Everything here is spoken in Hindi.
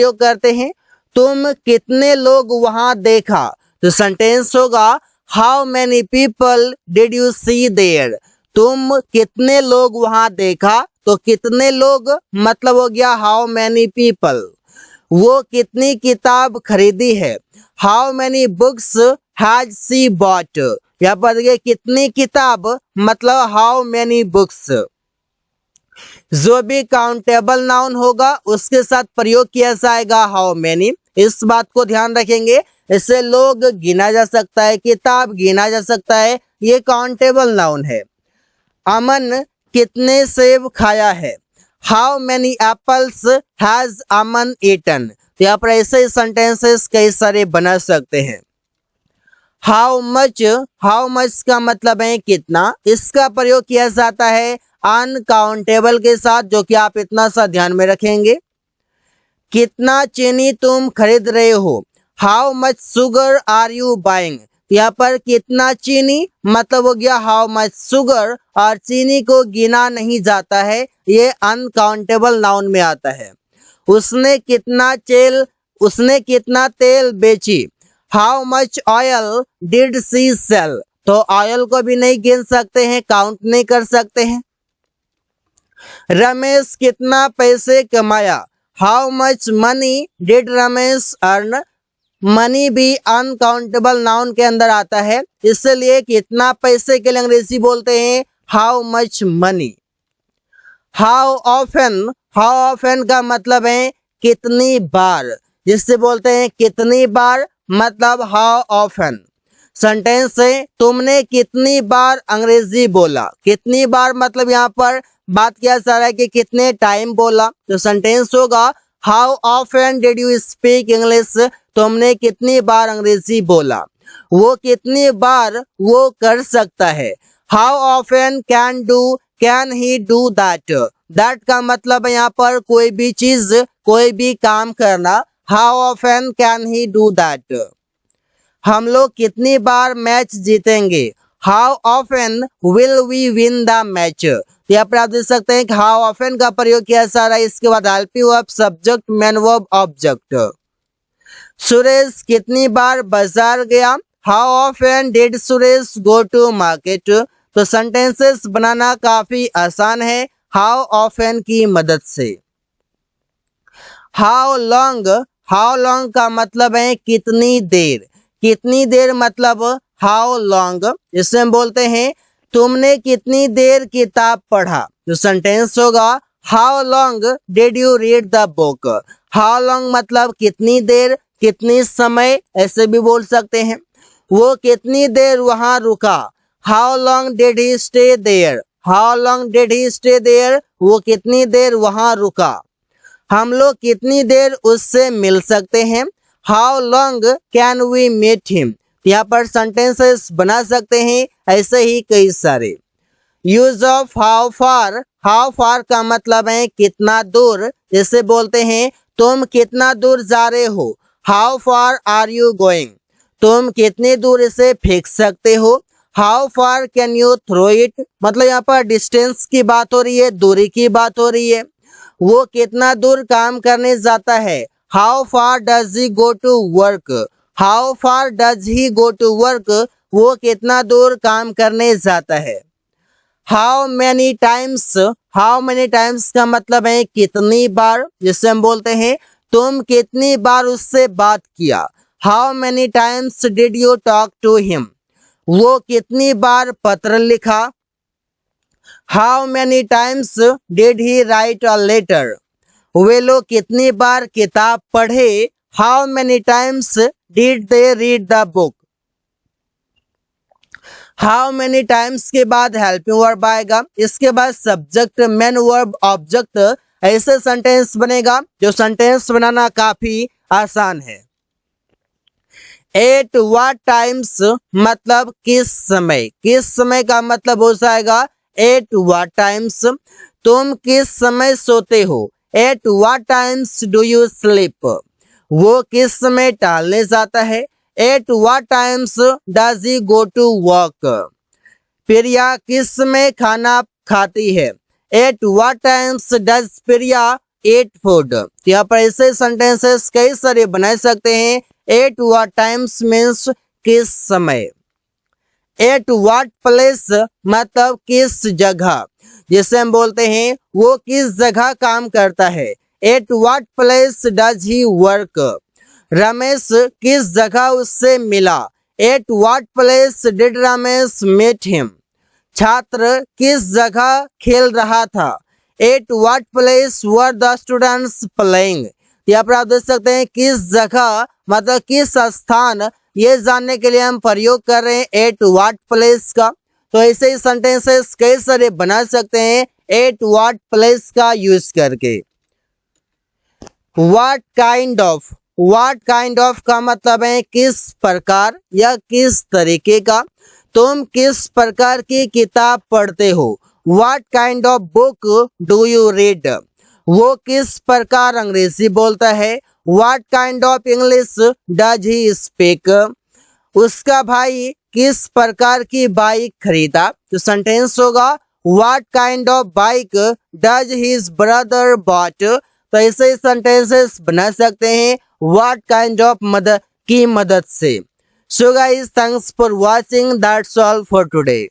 प्रयोग करते हैं। तुम कितने लोग वहां देखा, तो सेंटेंस होगा how many people did you see there. तुम कितने लोग वहां देखा, तो कितने लोग मतलब हो गया हाउ मैनी पीपल। वो कितनी किताब खरीदी है, how many books has she bought. यहाँ पर देखिए कितनी किताब मतलब हाउ मैनी बुक्स। जो भी काउंटेबल नाउन होगा उसके साथ प्रयोग किया जाएगा हाउ मैनी। इस बात को ध्यान रखेंगे। इससे लोग गिना जा सकता है, किताब गिना जा सकता है, ये काउंटेबल नाउन है। अमन कितने सेब खाया है, how many apples has Aman eaten. तो यहाँ पर ऐसे सेंटेंसेस कई सारे बना सकते हैं। हाउ मच का मतलब है कितना। इसका प्रयोग किया जाता है अनकाउंटेबल के साथ, जो कि आप इतना सा ध्यान में रखेंगे। कितना चीनी तुम खरीद रहे हो, how much sugar are you buying. यहाँ पर कितना चीनी मतलब हो गया हाउ मच शुगर, और चीनी को गिना नहीं जाता है, ये अनकाउंटेबल नाउन में आता है। उसने कितना तेल बेची, how much oil did she sell. तो ऑयल को भी नहीं गिन सकते हैं, काउंट नहीं कर सकते हैं। रमेश कितना पैसे कमाया, how much money did Ramesh earn. Money भी अनकाउंटेबल नाउन के अंदर आता है, इसलिए कितना पैसे के लिए अंग्रेजी बोलते हैं how much money. How often का मतलब है कितनी बार, जिससे बोलते हैं कितनी बार मतलब हाउ ऑफन। सेंटेंस है तुमने कितनी बार अंग्रेजी बोला। कितनी बार मतलब यहाँ पर बात किया जा रहा है कि कितने टाइम बोला, तो सेंटेंस होगा how often did you speak English. तुमने कितनी बार अंग्रेजी बोला। वो कितनी बार वो कर सकता है, how often can he do that. That का मतलब है यहाँ पर कोई भी चीज, कोई भी काम करना। How often can he do that. हम लोग कितनी बार मैच जीतेंगे, how often will we win the match. यहाँ पर आप देख सकते हैं कि हाउ ऑफन का प्रयोग किया जा रहा है। इसके बाद helping verb, subject, main verb, object. Suresh कितनी बार बाजार गया, how often did Suresh go to market. तो सेंटेंसेस बनाना काफी आसान है हाउ ऑफन की मदद से। हाउ लॉन्ग का मतलब है कितनी देर। कितनी देर मतलब हाउ लॉन्ग। जिससे हम बोलते हैं तुमने कितनी देर किताब पढ़ा, तो सेंटेंस होगा how long did you read the book. How long मतलब कितनी देर, कितनी समय, ऐसे भी बोल सकते हैं। वो कितनी देर वहां रुका, how long did he stay there. How long did he stay there, वो कितनी देर वहां रुका। हम लोग कितनी देर उससे मिल सकते हैं, how long can we meet him. यहाँ पर सेंटेंसेस बना सकते हैं ऐसे ही कई सारे। यूज ऑफ हाउ फार का मतलब है कितना दूर। जैसे बोलते हैं तुम कितना दूर जा रहे हो, how far are you going. तुम कितनी दूर इसे फेंक सकते हो, how far can you throw it. मतलब यहाँ पर डिस्टेंस की बात हो रही है, दूरी की बात हो रही है। वो कितना दूर काम करने जाता है, how far does he go to work. How far does he go to work, वो कितना दूर काम करने जाता है। हाउ मेनी टाइम्स का मतलब है कितनी बार। जिससे हम बोलते हैं तुम कितनी बार उससे बात किया, how many times did you talk to him. वो कितनी बार पत्र लिखा, how many times did he write a letter. वे लोग कितनी बार किताब पढ़े, how many times did they read the book. How many times के बाद हेल्पिंग वर्ब आएगा। इसके बाद सब्जेक्ट, मेन वर्ब, ऑब्जेक्ट, ऐसे सेंटेंस बनेगा जो सेंटेंस बनाना काफी आसान है। एट व्हाट टाइम्स मतलब किस समय। किस समय का मतलब हो जाएगा एट व्हाट टाइम्स। तुम किस समय सोते हो, at what times do you sleep. वो किस समय टहलने जाता है, at what times does he go to walk. Priya किस समय खाना खाती है, at what times does Priya ate food. यहाँ पर ऐसे सेंटेंसेस कई सारे बना सकते हैं। एट व्हाट टाइम्स मीन्स किस समय। एट व्हाट प्लेस मतलब किस जगह, जिसे हम बोलते हैं वो किस जगह काम करता है। At what place does he work. Ramesh किस जगह उससे मिला। At what place did Ramesh meet him. छात्र किस जगह खेल रहा था। At what place were the students playing. यहाँ पर आप देख सकते हैं किस जगह मतलब किस स्थान, ये जानने के लिए हम प्रयोग कर रहे हैं एट व्हाट प्लेस का। तो ऐसे ही सेंटेंसेस कई सारे बना सकते हैं एट व्हाट प्लेस का यूज करके। What kind of, what kind of का मतलब है किस प्रकार या किस तरीके का। तुम किस प्रकार की किताब पढ़ते हो। What kind of book do you read. वो किस प्रकार अंग्रेजी बोलता है। What kind of English does he speak. उसका भाई किस प्रकार की बाइक खरीदा। तो सेंटेंस होगा what kind of bike does his brother bought. तो ऐसे सेंटेंसेस बना सकते हैं व्हाट काइंड ऑफ मदद की मदद से। So guys, thanks for watching, that's all for today.